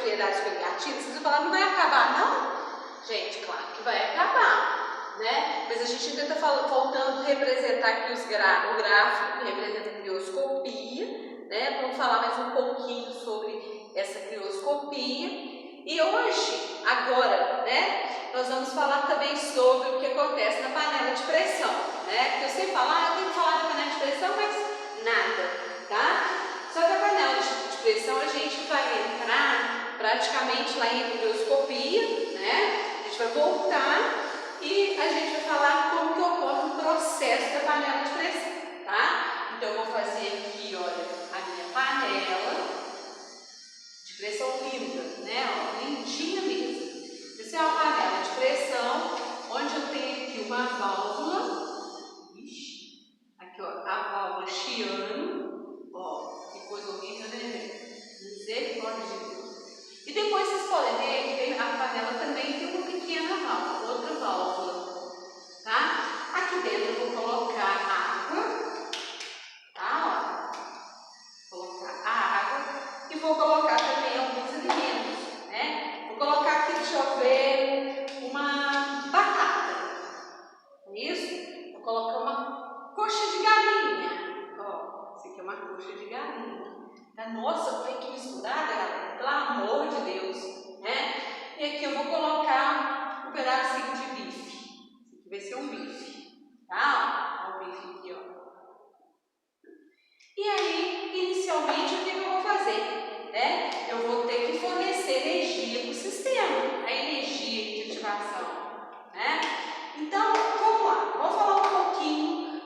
propriedades negativas, vocês vão falar, não vai acabar, não? Gente, claro que vai acabar, né? Mas a gente ainda está faltando representar aqui o gráfico que representa a crioscopia, né? Vamos falar mais um pouquinho sobre essa crioscopia. E hoje, agora, né? Nós vamos falar também sobre o que acontece na panela de pressão, né? Porque eu sempre falo, eu tenho que falar da panela de pressão, mas nada, tá? Só que a panela de pressão a gente vai entrar praticamente lá em crioscopia, né? A gente vai voltar e a gente vai falar como que ocorre o processo da panela de pressão, tá? Então eu vou fazer aqui, olha, a minha panela de pressão linda, né? Ó, lindinha mesmo. Essa é uma panela de pressão, onde eu tenho aqui uma válvula, aqui ó, a válvula Chiano, ó, que coisa horrível, né? Misericórdia de Deus. E depois vocês podem ver que a panela também tem uma pequena válvula, outra válvula, tá? Aqui dentro eu vou colocar água, tá? Ó, vou colocar a água e vou colocar também alguns alimentos, né? Vou colocar aqui, deixa eu ver, uma batata, isso? Vou colocar uma coxa de galinha, ó, isso aqui é uma coxa de galinha. Nossa, foi que misturada, galera, pelo amor de Deus, né? E aqui eu vou colocar um pedacinho de bife. Isso aqui vai ser um bife, tá? Ó, o bife aqui, ó. E aí, inicialmente, o que eu vou fazer? Né? Eu vou ter que fornecer energia para o sistema, a energia de ativação, né? Então, vamos lá, vamos falar um pouquinho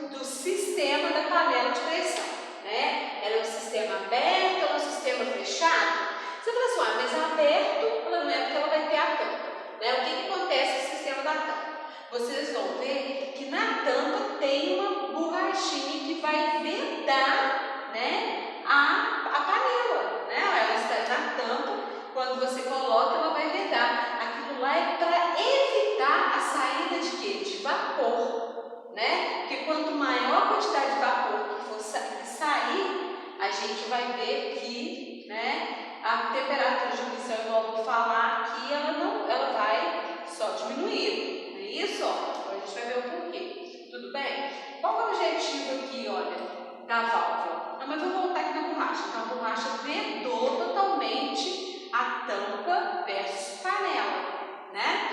do sistema da panela de pressão. Né? Ela é um sistema aberto, ela é um sistema fechado? Você fala assim, mas aberto, ela não é porque ela vai ter a tampa. Né? O que acontece no sistema da tampa? Vocês vão ver que na tampa tem uma borrachinha que vai vedar, né, a panela. Né? Ela está na tampa, quando você coloca, ela vai vedar. Aquilo lá é para evitar a saída de quê? De vapor. Né? Porque quanto maior a quantidade de vapor que for sair, a gente vai ver que, né, a temperatura de ignição, igual eu vou falar aqui, ela vai só diminuir. Não é isso? Ó, a gente vai ver o porquê. Tudo bem? Qual é o objetivo aqui, olha, da válvula? Não, mas vou voltar aqui na borracha. Então, a borracha vedou totalmente a tampa versus panela, né?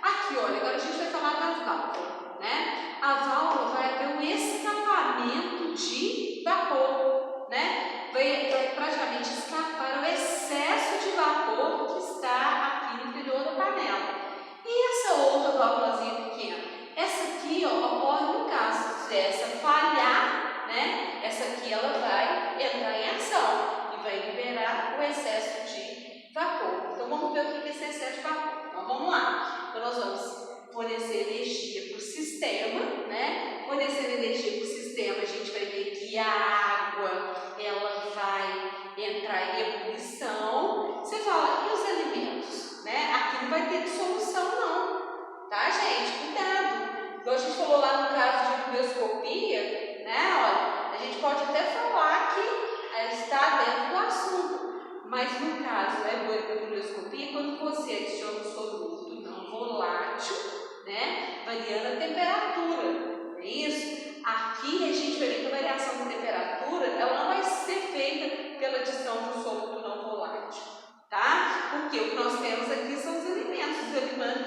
Aqui, olha, agora a gente vai falar das válvulas. Né? A válvula vai haver um escapamento de vapor, né? Vai praticamente escapar o excesso de vapor que está aqui no interior da panela. E essa outra válvulazinha pequena? Essa aqui, ó, ocorre no caso se essa falhar, né? Essa aqui ela vai entrar em ação e vai liberar o excesso de vapor. Então vamos ver o que é esse excesso de vapor. Então vamos lá. Então nós vamos fornecer energia para o sistema, né? Fornecer energia para o sistema, a gente vai ver que a água, ela vai entrar em ebulição. Você fala, e os alimentos? Né? Aqui não vai ter dissolução não, tá, gente? Cuidado. Igual a gente falou lá no caso de crioscopia, né? Olha, a gente pode até falar que está dentro do assunto, mas no caso, né, da crioscopia, quando você adiciona um soluto não volátil, né, variando a temperatura, é isso? Aqui a gente vai ver que a variação de temperatura, ela não vai ser feita pela adição de um soluto não volátil, tá? Porque o que nós temos aqui são os alimentos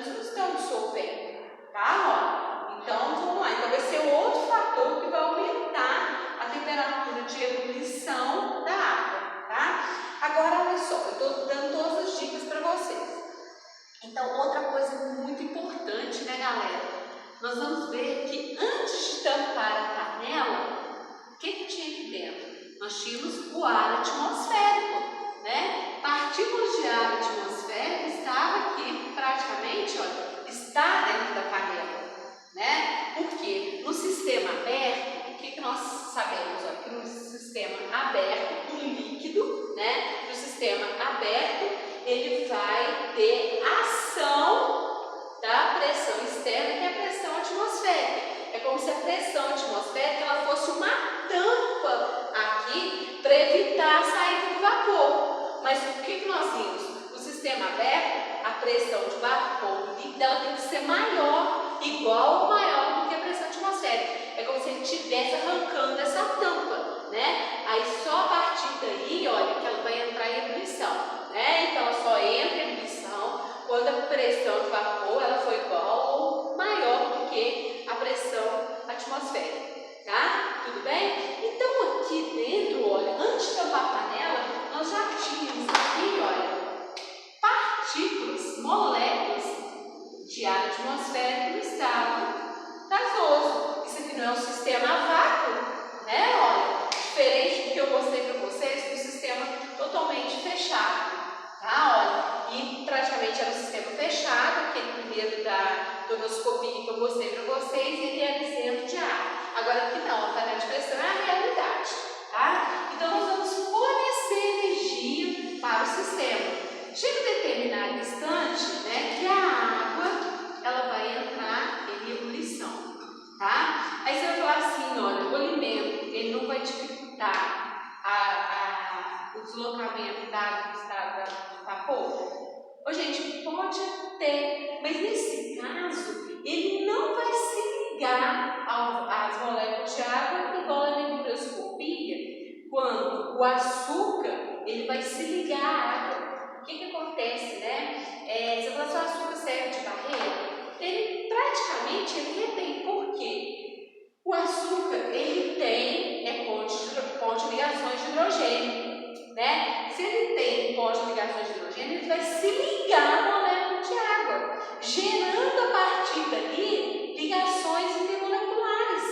não estão dissolvendo, tá? Ó, então, vamos lá, então vai ser outro fator que vai aumentar a temperatura de ebulição da água, tá? Agora, olha só, eu estou dando todas as dicas para vocês. Então, outra coisa muito importante, né, galera? Nós vamos ver que antes de tampar a panela, o que tinha aqui dentro? Nós tínhamos o ar atmosférico, né? Partículas de ar atmosférico estavam aqui praticamente, olha, está dentro da panela, né? Porque no sistema aberto, o que nós sabemos? Ó, que no sistema aberto, um líquido, né? No sistema aberto, ele vai ter ação da pressão externa, que é a pressão atmosférica. É como se a pressão atmosférica ela fosse uma tampa aqui para evitar a saída do vapor. Mas o que nós vimos? atmosférica, tá? Tudo bem? Então aqui dentro, olha, antes de tampar a panela, nós já tínhamos aqui, olha, partículas, moléculas de ar atmosférico no estado gasoso. Isso aqui não é um sistema a vácuo, né? Olha, diferente do que eu mostrei para vocês, um sistema totalmente fechado, tá? Olha, e praticamente era um sistema fechado, aquele primeiro da donoscopia que eu mostrei para vocês, ele era isento de ar. Agora aqui não, a panela de pressão é a realidade, tá? Então nós vamos fornecer energia para o sistema. Chega um determinado instante, né, que a água ela vai entrar em ebulição, tá? Aí você vai falar assim, olha, o alimento ele não vai dificultar o deslocamento da água do estado de vapor? Ô, gente, pode ter, mas nesse caso ele não vai se ligar às moléculas de água igual a microscopia, quando o açúcar ele vai se ligar à água. O que acontece, né? Se o açúcar serve de barreira, ele praticamente retém. Por quê? O açúcar ele tem ponte de ligações de hidrogênio, né? Se ele tem ponte de ligações de hidrogênio, ele vai se ligar à molécula de água, gerando a partir dali ligações intermoleculares.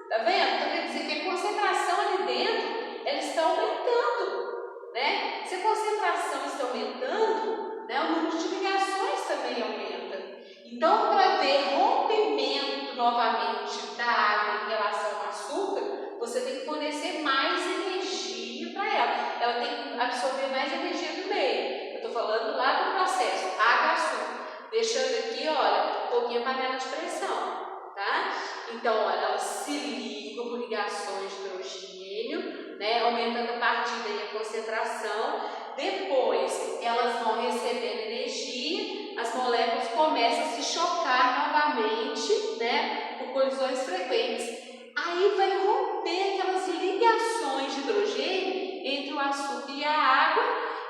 Tá vendo? Então quer dizer que a concentração ali dentro ela está aumentando. Né? Se a concentração está aumentando, né, o número de ligações também aumenta. Então, para ver rompimento novamente da água em relação ao açúcar, você tem que fornecer mais energia para ela. Ela tem que absorver mais energia do meio. Eu estou falando lá do processo água-açúcar. Deixando aqui, olha, um pouquinho a panela de pressão. Tá? Então, olha, elas se ligam por ligações de hidrogênio, né, aumentando a partir daí a concentração. Depois, elas vão recebendo energia, as moléculas começam a se chocar novamente, né, por colisões frequentes. Aí vai romper aquelas ligações de hidrogênio entre o açúcar e a água,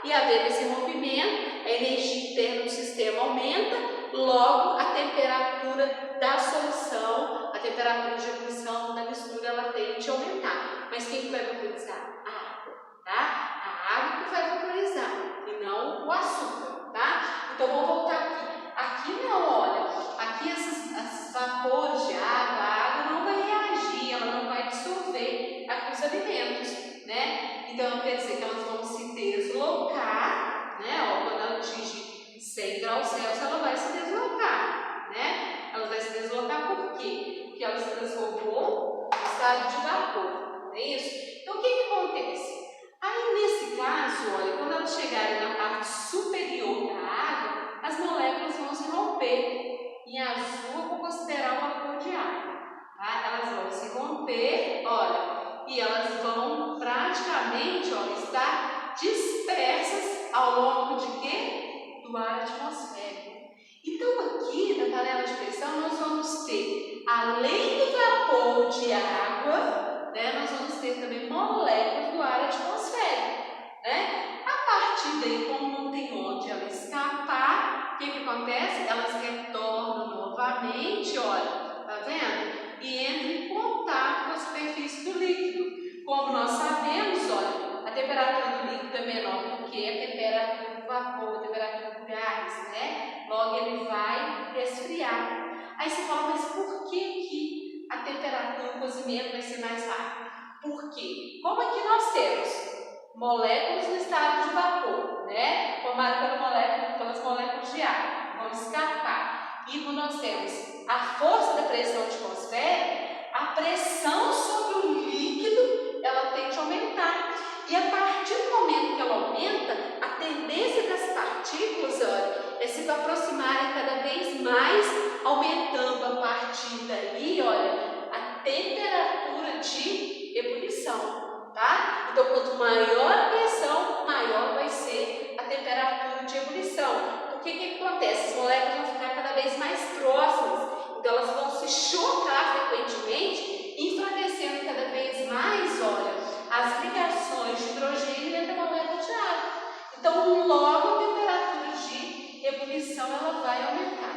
e havendo esse rompimento, a energia interna do sistema aumenta, logo a temperatura da solução, a temperatura de ebulição da mistura, ela tende a aumentar. Mas quem vai vaporizar? A água, tá? A água que vai vaporizar, e não o açúcar, tá? Então vamos voltar aqui. Aqui não, olha, aqui esses vapores de água, a água não vai reagir, ela não vai dissolver aqui os alimentos, né? Então quer dizer que elas vão se deslocar, né? Ó, quando ela atinge 100 graus Celsius, ela vai se deslocar, né? Ela vai se deslocar por quê? Porque ela se transformou em estado de vapor, não é isso? Então o que acontece? Aí nesse caso, olha, quando elas chegarem na parte superior da água, as moléculas vão se romper. Em azul eu vou considerar o vapor de água, tá? Elas vão se romper, olha, e elas vão praticamente, olha, estar dispersas ao longo de quê? Do ar atmosférico. Então aqui na panela de pressão nós vamos ter, além do vapor de água, né, nós vamos ter também moléculas do ar atmosférico, né? A partir daí, como não tem onde ela escapar, o que acontece? Elas retornam novamente, olha, tá vendo? E entram em contato com a superfície do líquido. Como nós sabemos, olha, a temperatura do líquido é menor do que a temperatura do vapor, a temperatura do gás, né? Logo ele vai resfriar. Aí você fala, mas por que a temperatura do cozimento vai ser mais rápida? Por quê? Como aqui nós temos moléculas no estado de vapor, né? Formadas pelas moléculas de água, vão escapar. E quando nós temos a força da pressão atmosférica, a pressão sobre o líquido, ela tende a aumentar. E a partir do momento que ela aumenta, a tendência das partículas, olha, é se aproximarem cada vez mais, aumentando a partir dali, olha, a temperatura de ebulição, tá? Então, quanto maior a pressão, maior vai ser a temperatura de ebulição. O que acontece? As moléculas vão ficar cada vez mais próximas, então elas vão se chocar frequentemente, enfraquecendo cada vez mais, olha, as ligações de hidrogênio entre a molécula de água. Então, logo a temperatura de ebulição ela vai aumentar,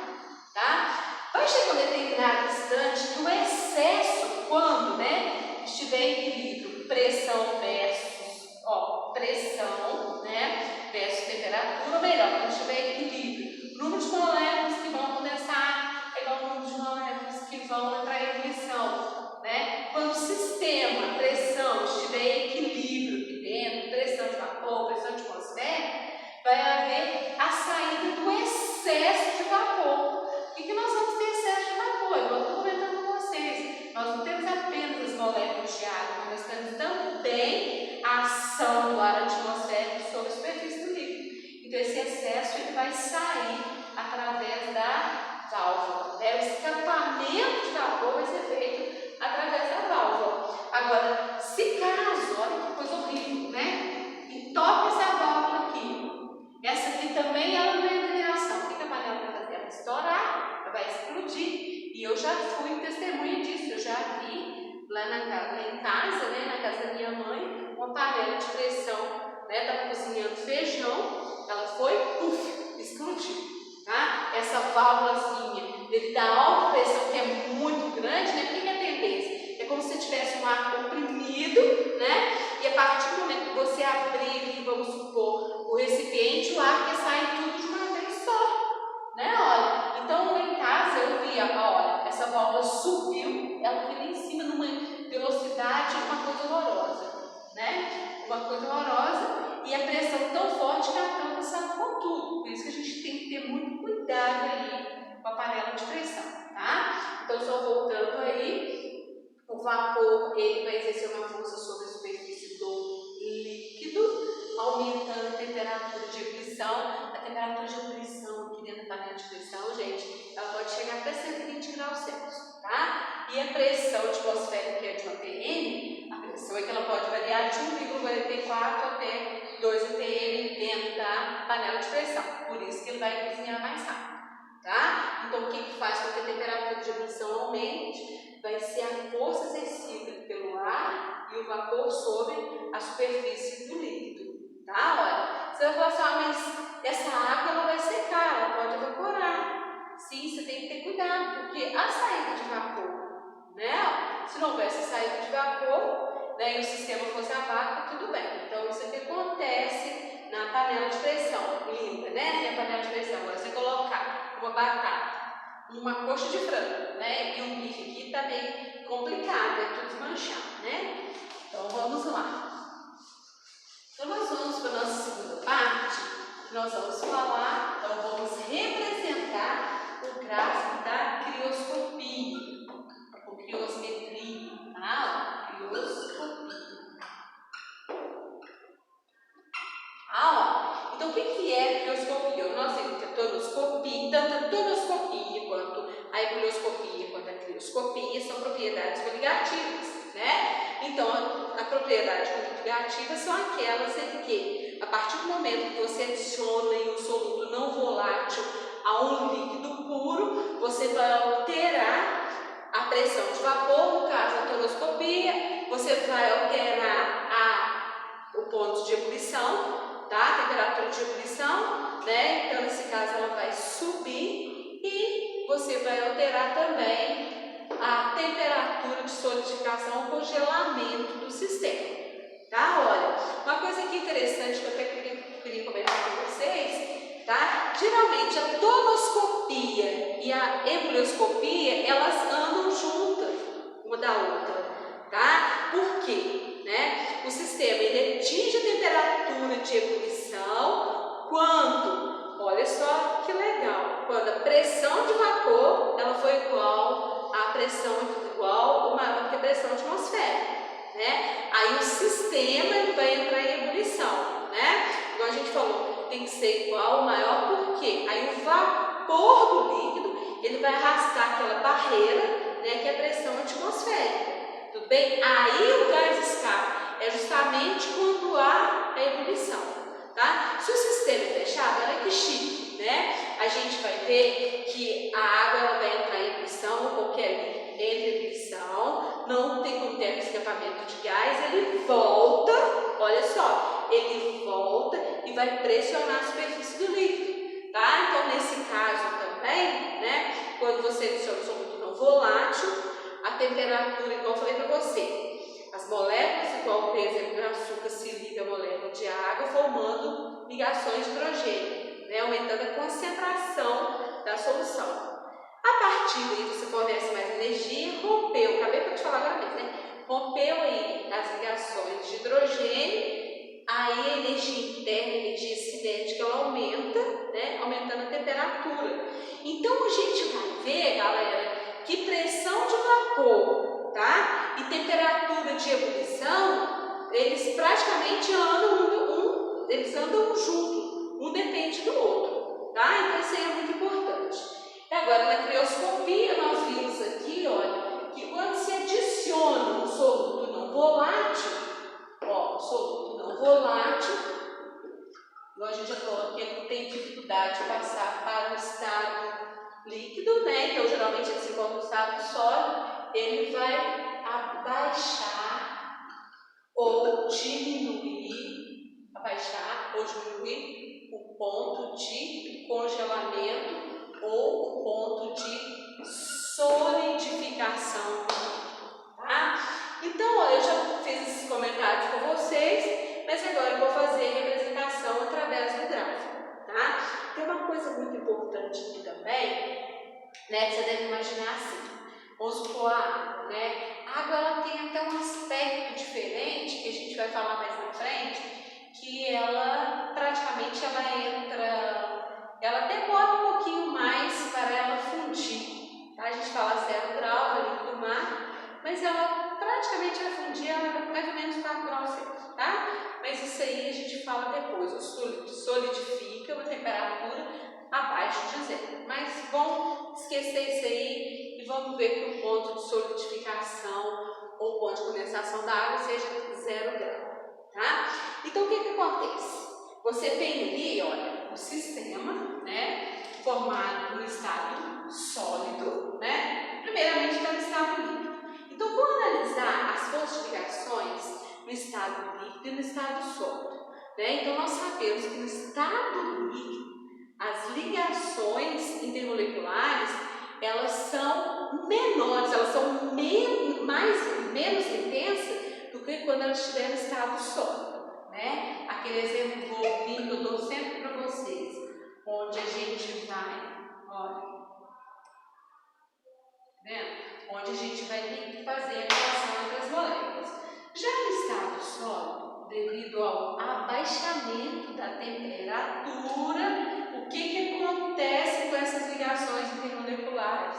tá? Vai chegar um determinado instante que o excesso, for melhor, quando tiver equilíbrio. O número de moléculas que vão condensar é igual ao número de moléculas que vão entrar em ebulição, né? Quando o sistema, pressão, estiver em equilíbrio aqui dentro, pressão de vapor, pressão de atmosfera, vai haver a saída do excesso de vapor. O que nós vamos ter excesso de vapor? Eu estou comentando com vocês. Nós não temos apenas as moléculas de água, mas nós temos também a ação do ar atmosférico sobre a superfície do líquido. Então, esse excesso ele vai sair através da válvula. O escapamento de vapor vai ser feito através da válvula. Agora, se caso, olha que coisa horrível, né? Entope essa válvula aqui. Essa aqui também ela não entra em reação. O que a panela vai fazer? Ela vai estourar, ela vai explodir. E eu já fui testemunha disso. Eu já vi lá em casa, né, na casa da minha mãe, uma panela de pressão, né, estava cozinhando feijão, ela foi, explodiu. Tá? Essa válvulazinha, devido à alta pressão que é muito grande, né, o que é a tendência? É como se tivesse um ar comprimido, né? E a partir do momento que você abrir aqui, vamos supor, o recipiente, o ar quer sair tudo de uma vez só, né? Olha, então lá em casa eu via, olha, essa válvula subiu, ela foi lá em cima numa velocidade, uma coisa horrorosa, né? Uma coisa horrorosa e a pressão tão forte que a tampa saiu com tudo. Por isso que a gente tem que ter muito cuidado aí com a panela de pressão, tá? Então, só voltando aí, o vapor, ele vai exercer uma força sobre a superfície do líquido, aumentando a temperatura de ebulição. A temperatura de ebulição aqui dentro da panela de pressão, gente, ela pode chegar até 120 graus Celsius, tá? E a pressão atmosférica, que é de 1 atm, a pressão é que ela pode variar de 1,44 até 2 atm dentro da panela de pressão. Por isso que ele vai cozinhar mais rápido, tá? Então, o que faz com que a temperatura de ebulição aumente? Vai ser a força exercida pelo ar e o vapor sobre a superfície do líquido, tá? Olha, você vai falar assim, mas essa água ela vai secar, ela pode evaporar. Sim, você tem que ter cuidado, porque a saída de vapor, né? Se não houvesse saída de vapor, né, e o sistema fosse a vácuo, tudo bem. Então, isso aqui acontece na panela de pressão limpa, né? Tem a panela de pressão. Agora, você colocar uma batata, uma coxa de frango, né? E um bife aqui tá meio complicado, é tudo desmanchado, né? Então vamos lá. Então nós vamos para a nossa segunda parte, nós vamos falar, então vamos representar o gráfico da crioscopia, ou criosmetria, tá? Crioscopia. Então o que é crioscopia? Nós temos a tonoscopia, tanto a tonoscopia quanto a ebulioscopia, quanto a crioscopia são propriedades coligativas, né? Então a propriedade coligativa são aquelas em que, a partir do momento que você adiciona em um soluto não volátil a um líquido puro, você vai alterar a pressão de vapor, no caso a tonoscopia, você vai alterar o ponto de ebulição, tá? A temperatura de ebulição, né? Então, nesse caso, ela vai subir e você vai alterar também a temperatura de solidificação ou congelamento do sistema, tá? Olha, uma coisa aqui interessante que eu até queria comentar com vocês, tá? Geralmente, a tonoscopia e a ebulioscopia, elas andam juntas uma da outra, tá? Por quê? Né? O sistema ele atinge a temperatura de ebulição quando, olha só que legal, quando a pressão de vapor ela foi igual à pressão igual ou maior que a pressão atmosférica, né? Aí o sistema ele vai entrar em ebulição, né? Igual a gente falou, tem que ser igual ou maior, por quê? Aí o vapor do líquido ele vai arrastar aquela barreira, né, que é a pressão atmosférica. Tudo bem? Aí o gás escapa. É justamente quando há a ebulição, tá? Se o sistema é fechado, olha que chique, né? A gente vai ver que a água ela vai entrar em ebulição, ou qualquer líquido entra em ebulição, não tem como ter escapamento de gás, ele volta, olha só, ele volta e vai pressionar a superfície do líquido, tá? Então, nesse caso também, né, quando você adiciona um soluto não volátil, a temperatura, igual eu falei para você, as moléculas, igual por exemplo o açúcar se liga à molécula de água, formando ligações de hidrogênio. né? Aumentando a concentração da solução. A partir daí você fornece mais energia, rompeu, acabei de falar agora mesmo, né? Rompeu aí as ligações de hidrogênio, aí a energia interna, a energia cinética, ela aumenta, né? Aumentando a temperatura. Então a gente vai ver, galera, que pressão de vapor, tá? E temperatura de ebulição, eles praticamente eles andam juntos, um depende do outro, tá? Então isso aí é muito importante. E agora na crioscopia nós vimos aqui, olha, que quando se adiciona um soluto não volátil, ó, soluto não volátil, igual a gente já falou que ele tem dificuldade de passar para o estado líquido, né? Então geralmente ele se encontra no estado sólido, ele vai abaixar ou diminuir o ponto de congelamento ou o ponto de solidificação, tá? Então, ó, eu já fiz esses comentários com vocês, mas agora eu vou fazer a representação através do gráfico, tá? Tem uma coisa muito importante aqui também, né, que você deve imaginar assim. Vamos supor a água, né? A água ela tem até um aspecto diferente, que a gente vai falar mais na frente, que ela praticamente ela demora um pouquinho mais para ela fundir, tá? A gente fala 0 grau ali do mar, mas ela praticamente vai fundir mais ou menos 4 graus Celsius, tá? Mas isso aí a gente fala depois, o sólido solidifica uma temperatura abaixo de 0, mas vamos esquecer isso aí e vamos ver que o ponto de solidificação ou ponto de condensação da água seja 0 grau, tá? Então o que acontece? Você tem ali, olha, o sistema, né, formado no estado sólido, né? Primeiramente está no estado líquido. Então vou analisar as forças de ligações no estado líquido e no estado sólido, né? Então nós sabemos que no estado líquido as ligações intermoleculares, elas são menores, elas são menos intensas do que quando elas estiverem no estado sólido, né? Aquele exemplo bobinho que eu dou sempre para vocês, onde a gente vai, olha, né? Onde a gente vai ter que fazer a relação entre as moléculas. Já no estado sólido, devido ao abaixamento da temperatura, o que acontece com essas ligações intermoleculares?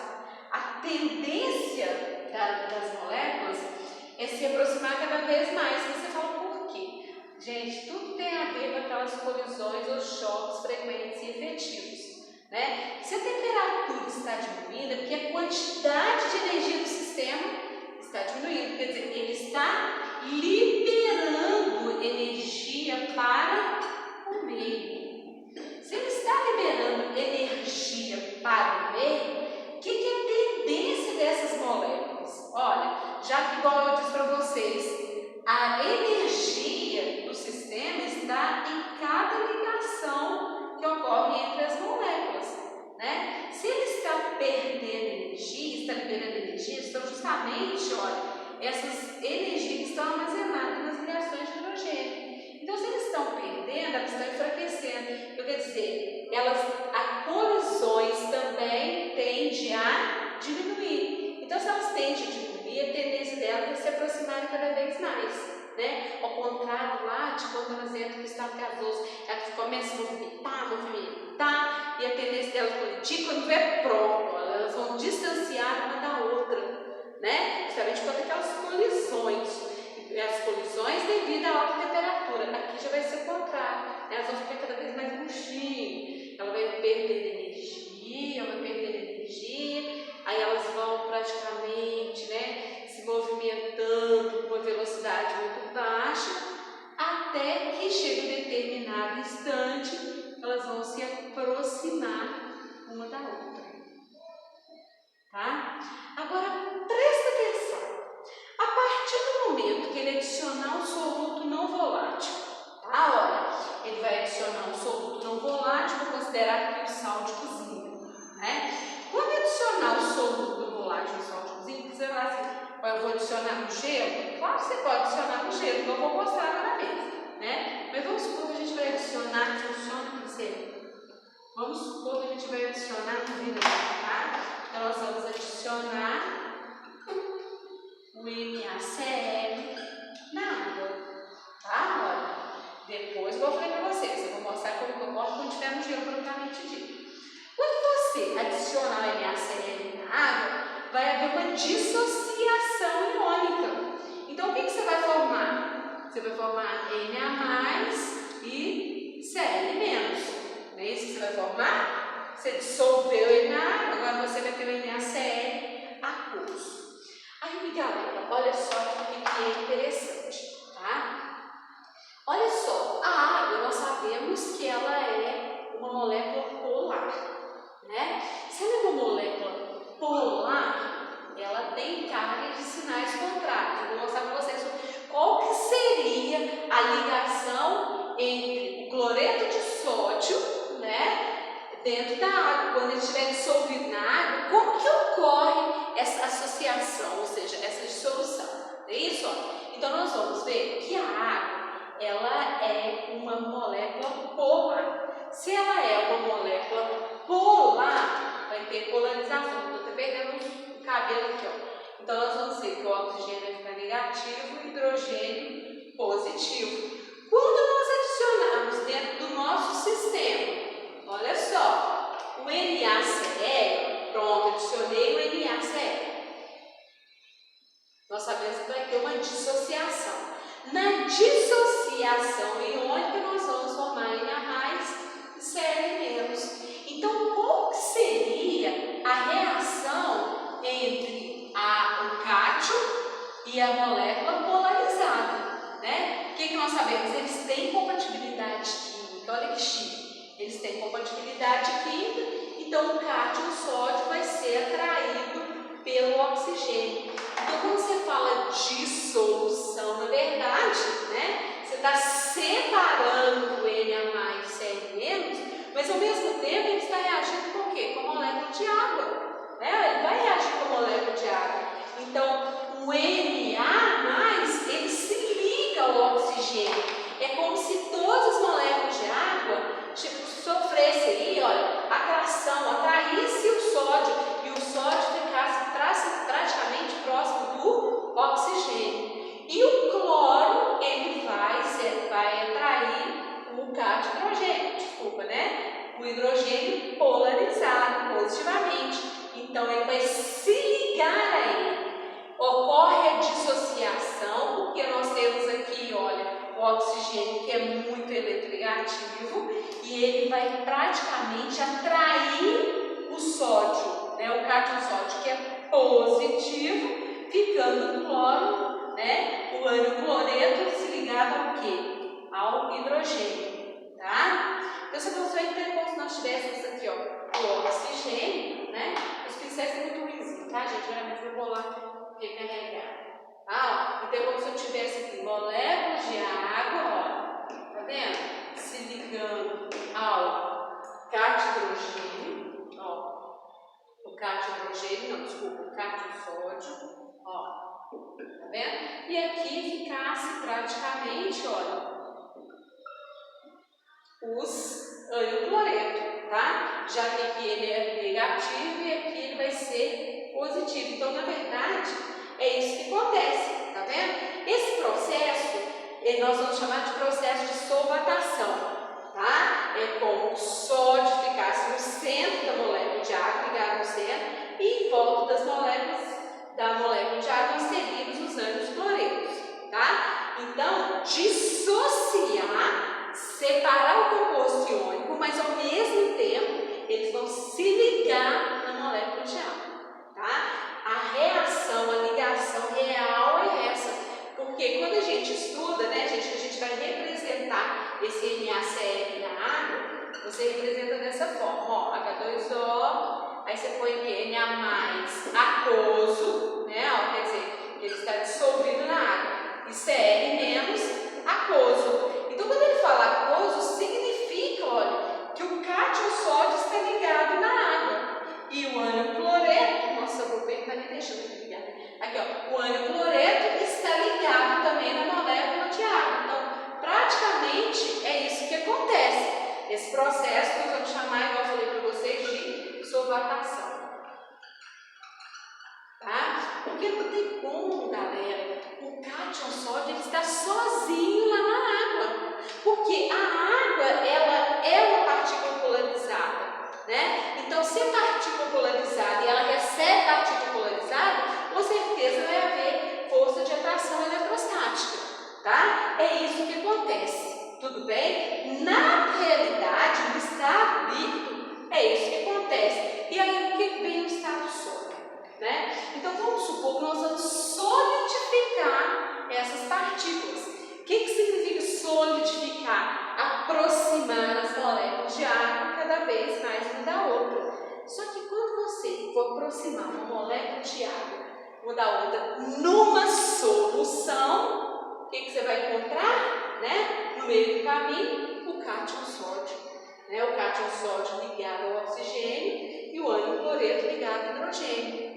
A tendência das moléculas é se aproximar cada vez mais. Você fala por quê? Gente, tudo tem a ver com aquelas colisões ou choques frequentes e efetivos, né? Se a temperatura está diminuindo, é porque a quantidade de energia do sistema está diminuindo. Quer dizer, ele está liberando energia para o meio. Se ele está liberando energia para o meio, o que é a tendência dessas moléculas? Olha, já que igual eu disse para vocês, a energia do sistema está em cada ligação que ocorre entre as moléculas, né? Se ele está perdendo energia, está liberando energia, são justamente, olha, essas energias que estão armazenadas nas ligações de hidrogênio. Então, se eles estão perdendo, elas estão enfraquecendo. Então, quer dizer, a colisões também tende a diminuir. Então, se elas tendem a diminuir, a tendência delas é se aproximarem cada vez mais, né? Ao contrário lá de quando elas entram no estado gasoso, elas começam a movimentar, e a tendência delas colidir quando é próprio, elas vão distanciar uma da outra, né? Justamente quando aquelas colisões. As colisões devido à alta temperatura. Aqui já vai ser o contrário, né? Elas vão ficar cada vez mais murchinhas, ela vai perder energia, aí elas vão praticamente, né, se movimentando com uma velocidade muito baixa, até que chega um determinado instante, elas vão se aproximar uma da outra, tá? Agora, presta atenção. A partir do momento que ele adicionar um soluto não volátil, tá? Olha, ele vai adicionar um soluto não volátil, vou considerar aqui o sal de cozinha, né? Quando adicionar o soluto não volátil no sal de cozinha, você vai assim, eu vou adicionar no gelo? Claro que você pode adicionar no gelo, então eu vou mostrar na mesa, né? Mas vamos supor que a gente vai adicionar, funciona com você. Vamos supor que a gente vai adicionar comida, tá? Então nós vamos adicionar o NaCl na água, tá? Olha, depois eu vou falar para vocês, eu vou mostrar como que ocorre quando tiver no gelo propriamente dito. Quando você adicionar o NaCl na água, vai haver uma dissociação iônica. Então o que você vai formar? Você vai formar Na e Cl-. Não é isso que você vai formar? Você dissolveu ele na água, agora você vai ter o NaCl aquoso. Aí, galera, olha só o que é interessante, tá? Olha só, a água, nós sabemos que ela é uma molécula polar, né? Se ela é uma molécula polar, ela tem carga de sinais contrários. Eu vou mostrar para vocês qual que seria a ligação entre o cloreto de sódio, né, dentro da água. Quando ele estiver dissolvido na água, como que ocorre essa associação, ou seja, essa dissolução? É isso? Então nós vamos ver que a água, ela é uma molécula polar. Se ela é uma molécula polar, vai ter polarização. Estou até perdendo o cabelo aqui, ó. Então nós vamos ver que o oxigênio vai ficar negativo e o hidrogênio positivo. Quando nós adicionarmos dentro do nosso sistema, olha só, o NaCl, pronto, adicionei o NaCl. Nós sabemos que vai ter uma dissociação. Na dissociação iônica, nós vamos formar Na e Cl-. Então, qual seria a reação entre o cátion e a molécula polarizada, né? O que nós sabemos? Eles têm compatibilidade química, olha que chique. Eles têm compatibilidade química, então o cátion, o sódio, vai ser atraído pelo oxigênio. Então, quando você fala dissolução, na verdade, né, você está separando o Na e Cl-, mas ao mesmo tempo ele está reagindo com o quê? Com a molécula de água, né? Ele vai reagir com a molécula de água. Então, o Na+, ele se liga ao oxigênio. É como se todas as moléculas de água sofressem aí, olha, atração, atraísse o sódio e o sódio ficasse praticamente próximo do oxigênio. E o cloro, ele vai atrair o cátion hidrogênio, desculpa, né? O hidrogênio polarizado positivamente. Então, ele vai se ligar a ele. Ocorre a dissociação, porque nós temos aqui, olha, o oxigênio que é muito eletronegativo e ele vai praticamente atrair o sódio, né, o cátion sódio, que é positivo, ficando o cloro, né, o ânion cloreto se ligado ao quê? Ao hidrogênio, tá? Então, você consegue ver como se nós tivéssemos aqui, ó, o oxigênio, né? Os pincéis são muito ruins, tá, gente? Geralmente eu vou lá recarregar. Ah, ó, então, como se eu tivesse aqui moléculas de água, ó, tá vendo? Se ligando ao cátion hidrogênio, ó, o cátion hidrogênio, não, desculpa, o cátion sódio, ó, tá vendo? E aqui ficasse praticamente, olha, os ânion cloreto, tá? Já que aqui ele é negativo e aqui ele vai ser positivo. Então, na verdade, é isso que acontece, tá vendo? Esse processo, nós vamos chamar de processo de solvatação, tá? É como o sódio ficasse no centro da molécula de água, ligado no centro, e em volta das moléculas da molécula de água nós teríamos os ânions cloretos, tá? Então, dissociar, separar o composto iônico, mas ao mesmo tempo eles vão se ligar na molécula de água, tá? A reação, a ligação real é essa, porque quando a gente estuda, né, gente, a gente vai representar esse NaCl na água, você representa dessa forma, ó, H2O, aí você põe o quê? Na aquoso, né, ó, quer dizer, ele está dissolvido na água, e Cl- aquoso. Então, quando ele fala aquoso, significa, olha, que o cátion sódio está ligado na água. E o ânion cloreto, nossa, vou ver, não deixa eu ligar. Aqui, ó, o ânion cloreto está ligado também na molécula de água. Então, praticamente é isso que acontece. Esse processo que nós vamos chamar, igual eu porque não tem como, galera, o cátion sódio ele está sozinho lá na água, porque a água ela é uma partícula polarizada, né? Então, se é partícula polarizada e ela recebe partícula polarizada, com certeza vai haver força de atração eletrostática, tá? É isso que acontece, tudo bem? Na realidade, no estado líquido, é isso que acontece. E aí, o que vem o estado sólido, né? Então, vamos supor que nós vamos solidificar essas partículas. O que significa solidificar? Aproximar as moléculas de água cada vez mais uma da outra. Só que quando você for aproximar uma molécula de água uma da outra numa solução, o que você vai encontrar, né? No meio do caminho, o cátion sódio, né? O cátion sódio ligado ao oxigênio e o ânion cloreto ligado ao hidrogênio.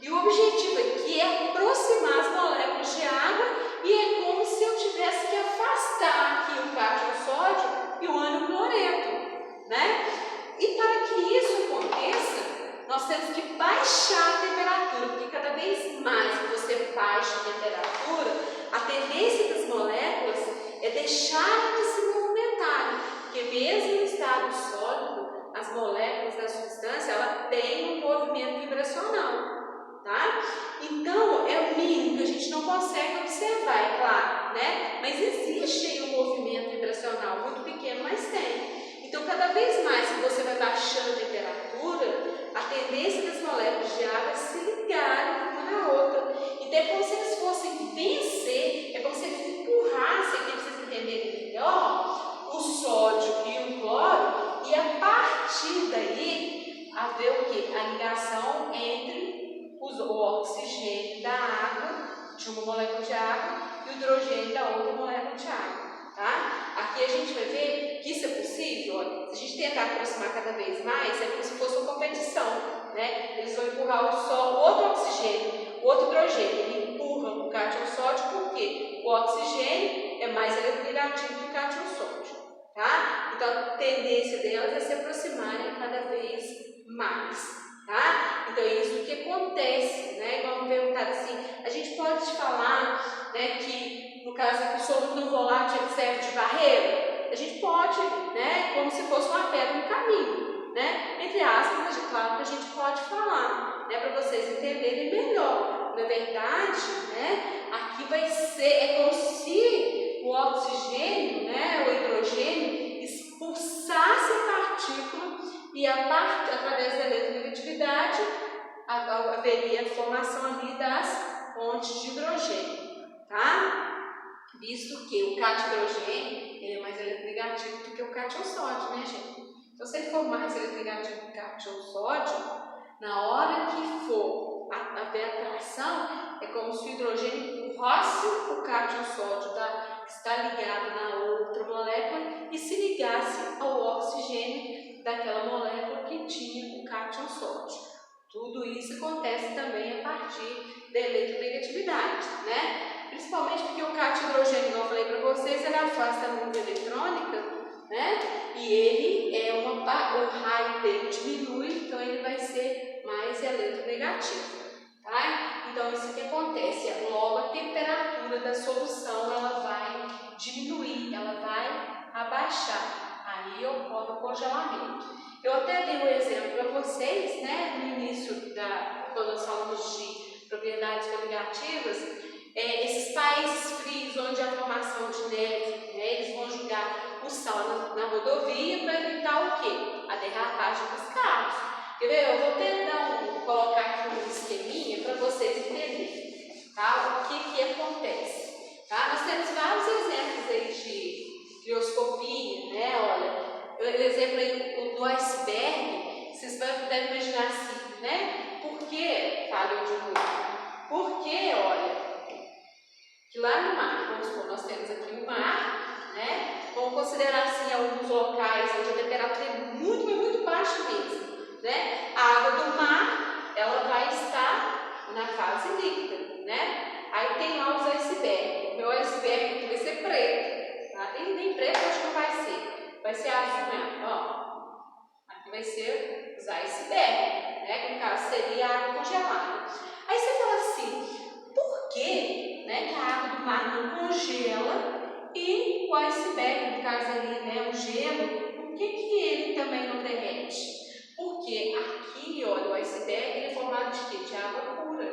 E o objetivo aqui é aproximar as moléculas de água e é como se eu tivesse que afastar aqui o cátion sódio e o ânion cloreto, né? E para que isso aconteça, nós temos que baixar a temperatura, porque cada vez mais que você baixa a temperatura, a tendência das moléculas é deixar de se movimentarem, porque mesmo no estado sólido, as moléculas da substância ela tem um movimento vibracional. Tá? Então, é o mínimo que a gente não consegue observar, é claro, né? Mas existe aí um movimento vibracional muito pequeno, mas tem. Então, cada vez mais que você vai baixando a temperatura, a tendência das moléculas de água é se ligarem uma na outra. Então, é como se eles fossem vencer, é como se eles empurrassem, aqui para vocês entenderem melhor, o sódio e o cloro, e a partir daí haver o quê? A ligação entre o oxigênio da água, de uma molécula de água, e o hidrogênio da outra molécula de água. Tá? Aqui a gente vai ver que isso é possível. Olha, se a gente tentar aproximar cada vez mais, é como se fosse uma competição. Né? Eles vão empurrar outro oxigênio, outro hidrogênio. Ele empurra o cátion sódio porque o oxigênio é mais eletronegativo que o cátion sódio. Tá? Então a tendência delas é se aproximarem cada vez mais. Tá? Então é isso que acontece, né? Vamos perguntar assim, a gente pode falar, né, que no caso aqui o soluto não volátil ele serve de barreira? A gente pode, né, como se fosse uma pedra no caminho, né? Entre aspas, mas é claro que a gente pode falar, né, para vocês entenderem melhor. Na verdade, né, aqui vai ser, é como se o oxigênio, né, o hidrogênio expulsasse a partícula e através da eletronegatividade haveria a formação ali das pontes de hidrogênio, tá? Visto que o cátion hidrogênio ele é mais eletronegativo do que o cátion sódio, né, gente? Então, se ele for mais eletronegativo que o cátion sódio, na hora que for haver atração, é como se o hidrogênio empurrasse o cátion sódio que está ligado na outra molécula e se ligasse ao oxigênio daquela molécula que tinha o cátion sódio. Tudo isso acontece também a partir da eletronegatividade, né? Principalmente porque o cátion hidrogênio, como eu falei para vocês, ele afasta a nuvem eletrônica, né? E ele o raio dele diminui, então ele vai ser mais eletronegativo, tá? Então isso que acontece, logo a temperatura da solução ela vai diminuir, ela vai abaixar, aí ocorre o congelamento. Eu até dei um exemplo para vocês, né, no início quando nós falamos de propriedades coligativas, esses países frios onde a formação de neve, né, eles vão jogar o sal na rodovia para evitar o quê? A derrapagem dos carros. Quer ver? Eu vou tentar colocar aqui um esqueminha para vocês entenderem, tá? O que acontece. Tá? Nós temos vários exemplos aí de crioscopia, né? Olha, o exemplo aí do iceberg, vocês devem imaginar assim, né? Por que, falhou de novo? Porque, olha, que lá no mar, vamos supor, nós temos aqui o mar, né? Vamos considerar assim alguns locais onde a temperatura é muito, muito baixa mesmo, né? A água do mar, ela vai estar na fase líquida, né? Aí tem lá os icebergs. O meu iceberg aqui vai ser preto, tá? E nem preto acho que não vai ser. Vai ser azul mesmo, ó. Aqui vai ser os icebergs, né? Que no caso seria a água congelada. Aí você fala assim, que, né, que a água do mar não congela e o iceberg, no caso ali, né, o gelo, por que ele também não derrete? Porque aqui, olha, o iceberg ele é formado de quê? De água pura.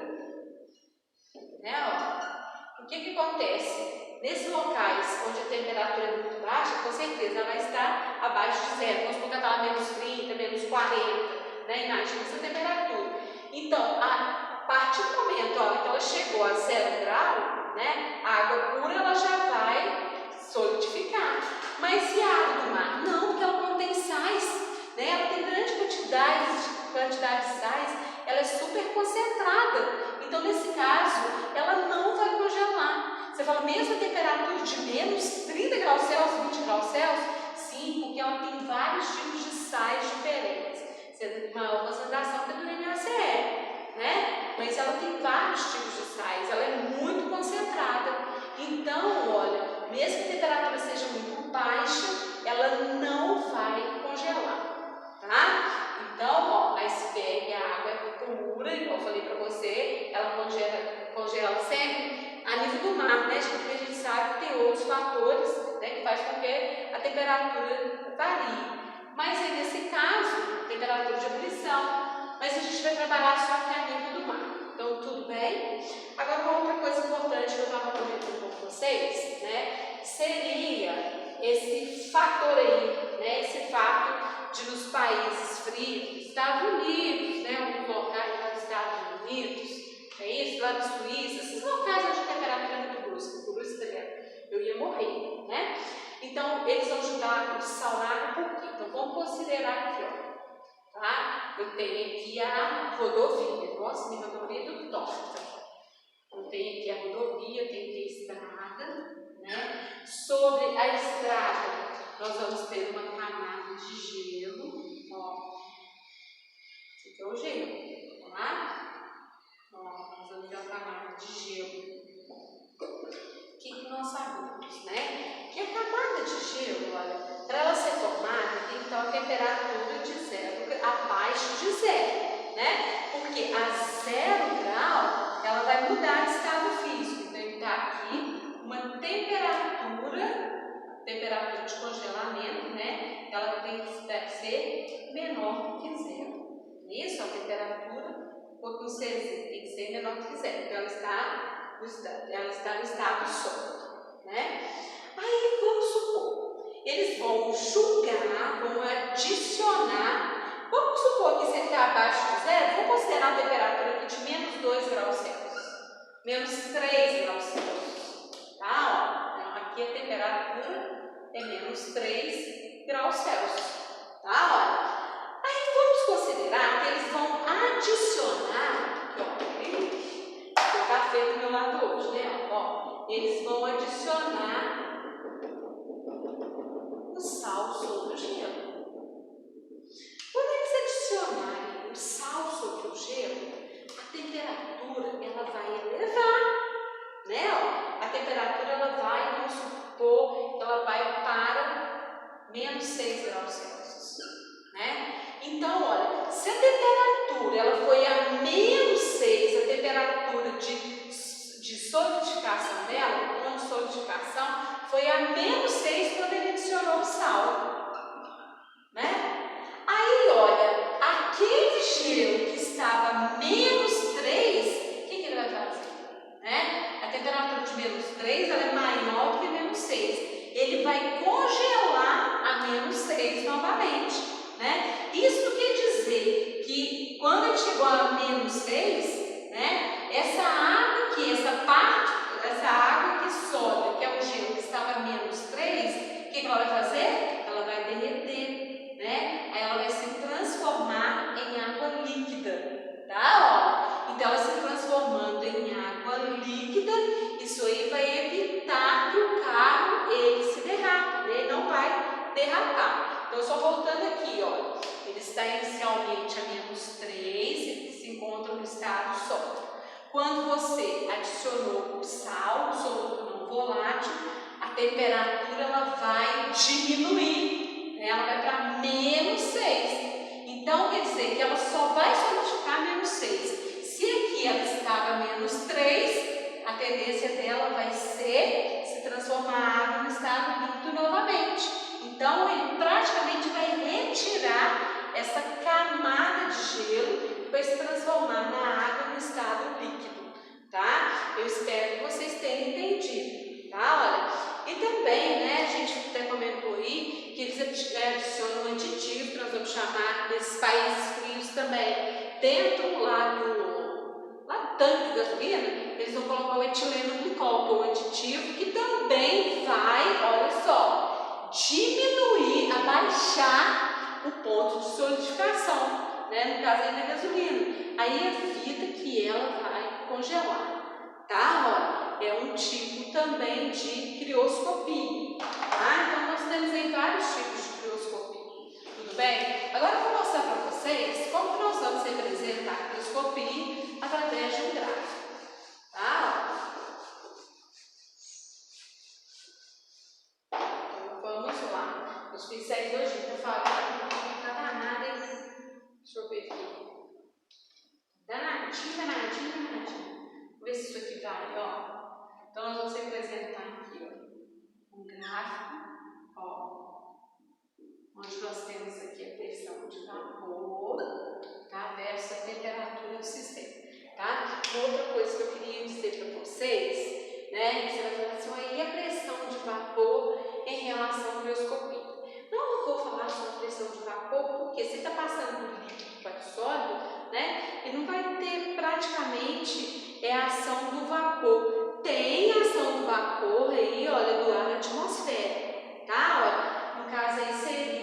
Né, ó. O que acontece? Nesses locais onde a temperatura é muito baixa, com certeza ela vai estar abaixo de zero. Vamos colocar ela menos 30, menos 40, né? Imagina essa temperatura. Então, a partir do momento ó, que ela chegou a 0 grau, né? A água pura ela já vai solidificar. Mas e a água do mar? Não, porque ela contém sais, né? Ela tem grande quantidade de sais, ela é super concentrada. Então, nesse caso, ela não vai congelar. Você fala, mesmo a temperatura de menos 30 graus Celsius, 20 graus Celsius? Sim, porque ela tem vários tipos de sais diferentes. Você tem maior concentração que no NaCl, né? Mas ela tem vários tipos de sais, ela é muito concentrada. Então, olha, mesmo que a temperatura seja muito baixa, ela não vai congelar, tá? Então, ó, a iceberg, a água é pura, igual eu falei para você, ela congela sempre a nível do mar, né? A gente sabe que tem outros fatores, né, que faz com que a temperatura varie. Mas aí, nesse caso, temperatura de ebulição, mas a gente vai trabalhar só aqui a nível do mar. Então, tudo bem? Agora, uma outra coisa importante que eu estava comentando com vocês, né, seria esse fator aí, né, esse fato de nos países frios, Estados Unidos, né, alguns locais lá dos Estados Unidos, é isso, lá da Suíça, esses locais onde a temperatura é muito brusca, eu ia morrer, né? Então, eles vão ajudar a saunar por quê? Então, vamos considerar aqui, ó, tá? Eu tenho aqui a rodovia, nossa, minha rodovia é tudo torta. Eu tenho aqui a rodovia, eu tenho aqui a estrada, né? Sobre a estrada, nós vamos ter uma camada de gelo, ó, esse aqui é o gelo, tá? Ó, nós vamos ter uma camada de gelo. O que nós sabemos, né? Que a camada de gelo, olha, para ela ser formada, tem que ter uma temperatura de zero, abaixo de zero, né? Porque a 0 grau, ela vai mudar de estado físico. Então, está aqui uma temperatura de congelamento, né? Ela deve ser menor que zero. Isso, a temperatura, porque o C tem que ser menor que zero. Então, ela está no estado sólido, né? Aí, vamos supor, eles vão julgar, vão adicionar. Vamos supor que se ele está abaixo de zero, vamos considerar a temperatura aqui de menos 2 graus Celsius, menos 3 graus Celsius, tá? Ó, então, aqui a temperatura é menos 3 graus Celsius, tá? Olha. Aí vamos considerar que eles vão adicionar, aqui, ó, o café do meu lado hoje, né? Ó, eles vão adicionar o sal sobre o gelo. Quando eles adicionarem o sal sobre o gelo, a temperatura ela vai elevar, né? Ó, a temperatura ela vai, vamos supor, ela vai para menos 6 graus Celsius, né? Então, olha, se a temperatura ela foi a menos 6, a temperatura de solidificação dela, o ponto de solidificação, foi a menos 6 quando ele adicionou o sal, né? Aí, olha, aquele gelo que estava a menos 3, o que ele vai fazer? Né? A temperatura de menos 3 ela é maior que menos 6. Ele vai congelar a menos 6 novamente, né? Isso quer dizer que quando ele chegou a menos 6, né, essa água aqui, essa água que sobe, que é o gelo que estava a menos 3, o que ela vai fazer? Ela vai derreter, né? Aí ela vai se transformar em água líquida, tá? Ó, então ela se transformando em água líquida, isso aí vai evitar que o carro ele se derrapa, ele não vai derrapar. Então, só voltando aqui, ó, ele está inicialmente a menos 3, ele se encontra no estado sólido. Quando você adicionou o sal, o soluto não volátil, a temperatura ela vai diminuir, né? Ela vai para menos 6. Então, quer dizer que ela só vai solidificar menos 6. Se aqui ela estava a menos 3, a tendência dela vai ser se transformar a água no estado líquido novamente. Então, ele praticamente vai retirar essa camada de gelo e vai se transformar na água no estado líquido, tá? Eu espero que vocês tenham entendido, tá? Olha, e também, né, a gente até comentou aí que eles adicionam aditivos, que nós vamos chamar desses países frios também. Dentro lá do tanque de gasolina, eles vão colocar o etileno glicol, que é um aditivo que também vai, olha só, diminuir, abaixar o ponto de solidificação, né? No caso aí da gasolina. Aí evita que ela vai congelar, tá? Olha, é um tipo também de crioscopia, tá? Então nós temos aí vários tipos de crioscopia, tudo bem? Agora eu vou mostrar para vocês como que nós vamos representar a crioscopia através de um gráfico, tá? Então vamos lá. Os pincéis hoje estão falando que tá danada, hein? Deixa eu ver aqui. Danadinho. Vou ver se isso aqui vai, ó. Então nós vamos representar aqui, ó, um gráfico, ó, onde nós temos aqui a pressão de vapor, tá? Versus a temperatura do sistema, tá? Uma outra coisa que eu queria dizer para vocês, né? Você vai falar assim, aí a pressão de vapor em relação à crioscopia. Não vou falar só a pressão de vapor, porque você está passando do líquido para o sólido, né? E não vai ter praticamente a ação do vapor. Tem ação do vapor aí, olha, do ar atmosférico, tá? Olha, no caso aí seria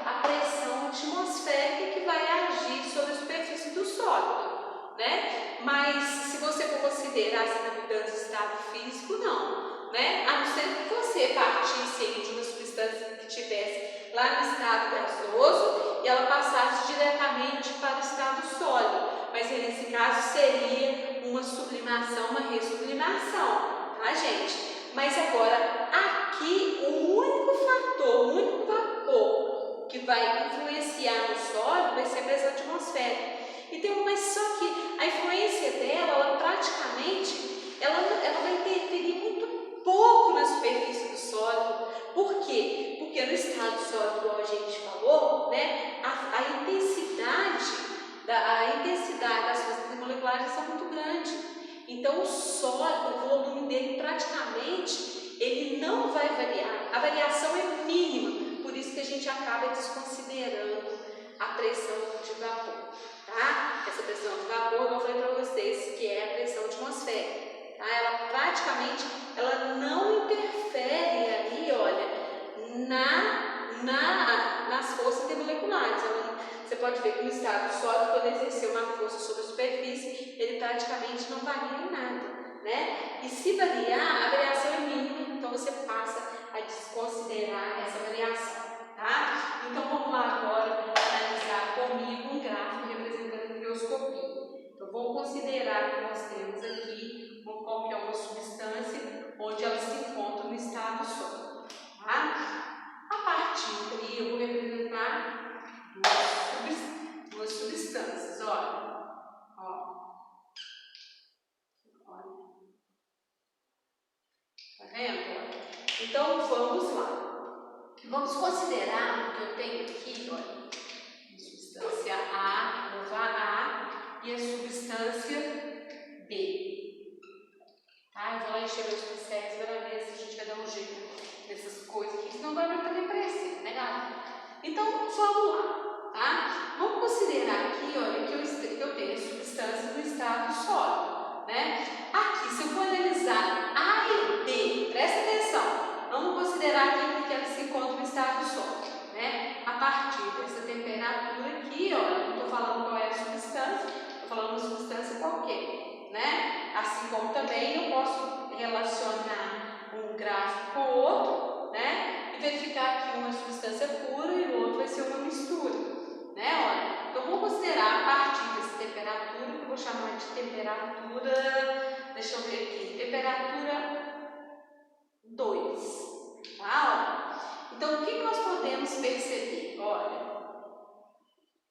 a pressão atmosférica que vai agir sobre a superfície do sólido, né? Mas se você for considerar essa mudança de estado físico, não, né? A não ser que você partisse aí de uma substância que tivesse lá no estado gasoso e ela passasse diretamente para o estado sólido, mas nesse caso seria uma sublimação, uma ressublimação, tá, gente? Mas agora, aqui, o único fator, o único vapor que vai influenciar no sólido vai ser a pressão atmosférica. Então, mas só que a influência dela, ela praticamente, ela vai interferir muito pouco na superfície do sólido. Por quê? Porque no estado sólido, como a gente falou, né, a intensidade das forças moleculares são muito grande. Então, o sólido, o volume dele praticamente, ele não vai variar. A variação é mínima, por isso que a gente acaba desconsiderando a pressão de vapor, tá? Essa pressão de vapor, eu falei para vocês, que é a pressão atmosférica. Tá? Ela praticamente, ela não interfere ali, olha, nas forças intermoleculares. Você pode ver que no estado sólido, quando exercer uma força sobre a superfície, ele praticamente não varia em nada, né? E se variar, a variação é mínima, então você passa a desconsiderar essa variação, tá? Então vamos lá agora analisar comigo um gráfico representando a crioscopia. Então vamos considerar que nós temos aqui qualquer uma substância onde ela se encontra no estado sólido, tá? A partir daí eu vou representar duas substâncias, olha. Tá vendo? Então vamos lá. Vamos considerar que eu tenho aqui, olha, a substância A, nova A, e a substância B. Tá? Eu vou lá encher meus pincéis para ver se a gente vai dar um jeito nessas coisas aqui, senão vai também parecer, né, galera? Então vamos lá, tá? Vamos considerar aqui, olha, que eu tenho a substância no estado sólido, né? Aqui, se eu for analisar A e B, presta atenção, vamos considerar aqui que ela se encontra no estado sólido, né? A partir dessa temperatura aqui, olha, não estou falando qual é a substância, estou falando uma substância qualquer, né? Assim como também eu posso relacionar um gráfico com o outro, né? E verificar que uma é substância pura e o outro vai ser uma mistura, né? Olha, então vamos considerar a partir dessa temperatura, que eu vou chamar de temperatura, deixa eu ver aqui, temperatura 2, tá? Olha. Então o que nós podemos perceber? Olha,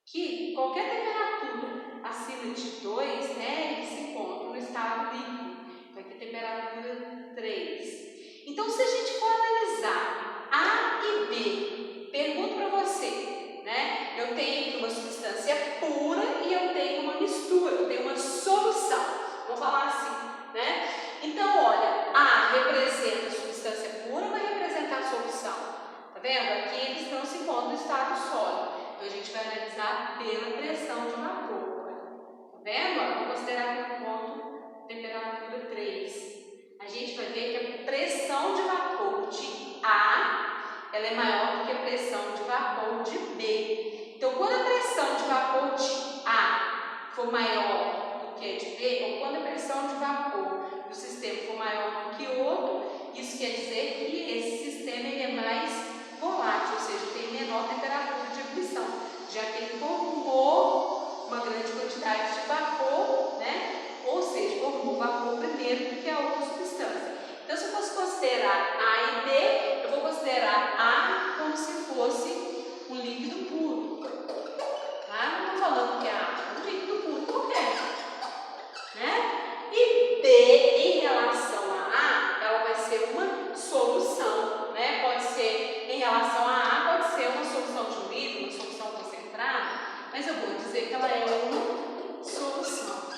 que qualquer temperatura acima de 2, né, ele se encontra no estado líquido. vai ter temperatura 3. Então, se a gente for analisar A e B, pergunto para você, né? Eu tenho aqui uma substância pura e eu tenho uma mistura, eu tenho uma solução. Vamos falar assim, né? Então, olha, A representa a substância pura ou vai representar a solução? Tá vendo? Aqui eles não se encontram no estado sólido. Então, a gente vai analisar pela pressão de vapor. Tá vendo? Vamos considerar aqui um ponto temperatura 3. A gente vai ver que a pressão de vapor de A ela é maior do que a pressão de vapor de B. Então, quando a pressão de vapor de A for maior do que a de B, ou quando a pressão de vapor do sistema for maior do que o outro, isso quer dizer que esse sistema ele é mais volátil, ou seja, tem menor temperatura de ebulição, já que ele formou uma grande quantidade de vapor, né? Ou seja, formou vapor primeiro do que a outra substância. Então, se eu fosse considerar A e B, eu vou considerar A como se fosse um líquido puro. Tá? Não estou falando que é A, é um líquido puro qualquer. Né? E B, em relação a A, ela vai ser uma solução. Né? Pode ser, em relação a A, pode ser uma solução de um líquido, uma solução concentrada, mas eu vou dizer que ela é uma solução.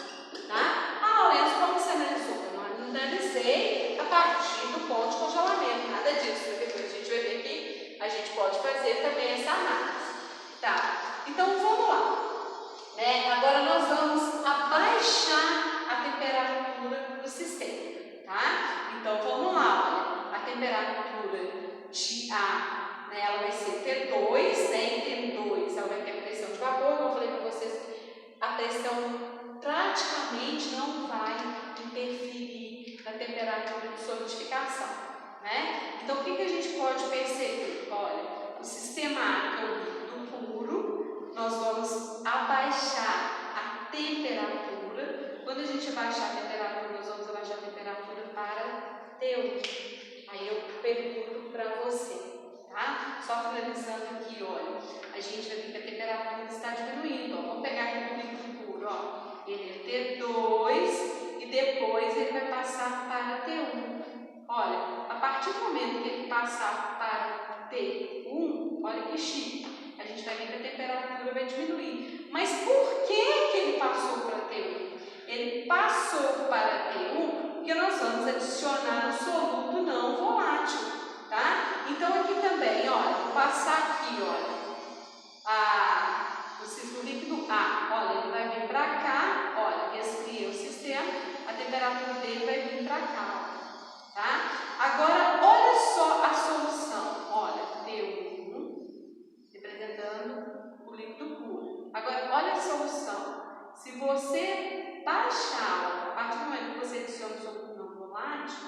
Tá? Ah, Lourenço, como você analisou? Eu não analisei a partir do ponto de congelamento, nada disso. Depois a gente vai ver que a gente pode fazer também essa análise. Tá? Então vamos lá. Né? Agora nós vamos abaixar a temperatura do sistema. Tá? Então vamos lá. Olha, a temperatura de A, né, ela vai ser T2, né? Em T2 ela vai ter a pressão de vapor, como eu falei para vocês, a pressão praticamente não vai interferir na temperatura de solidificação, né? Então, o que a gente pode perceber? Olha, o sistema A, que é o líquido puro, nós vamos abaixar a temperatura. Quando a gente abaixar a temperatura, nós vamos abaixar a temperatura para T1. Aí eu pergunto para você, tá? Só finalizando aqui, olha, a gente vai ver que a temperatura está diminuindo, ó. Vamos pegar aqui o líquido puro, ó. Ele é T2 e depois ele vai passar para T1. Olha, a partir do momento que ele passar para T1, olha que chique, a gente vai ver que a temperatura vai diminuir. Mas por que ele passou para T1? Ele passou para T1 porque nós vamos adicionar um soluto não volátil, tá? Então aqui também, olha, vou passar aqui, olha, o líquido A, olha, ele vai vir para cá, olha, esfria o sistema, a temperatura dele vai vir para cá, tá? Agora, olha só a solução, olha, T1, representando o líquido puro. Agora, olha a solução, se você baixar, a partir do momento que você adiciona o soluto não volátil,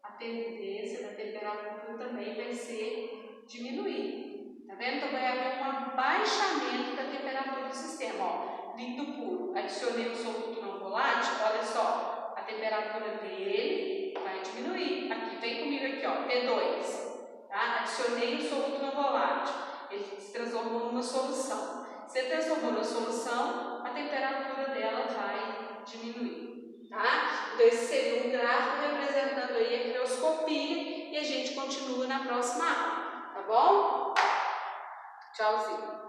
a tendência da temperatura também vai ser diminuir. Tá vendo? Então vai haver um abaixamento da temperatura do sistema. Ó, líquido puro, adicionei o soluto não volátil, olha só, a temperatura dele vai diminuir. Aqui, vem comigo aqui, ó, T2. Tá? Adicionei o soluto não volátil, ele se transformou numa solução. Se ele transformou numa solução, a temperatura dela vai diminuir. Tá? Então esse seria um gráfico representando aí a crioscopia e a gente continua na próxima aula, tá bom? Tchauzinho!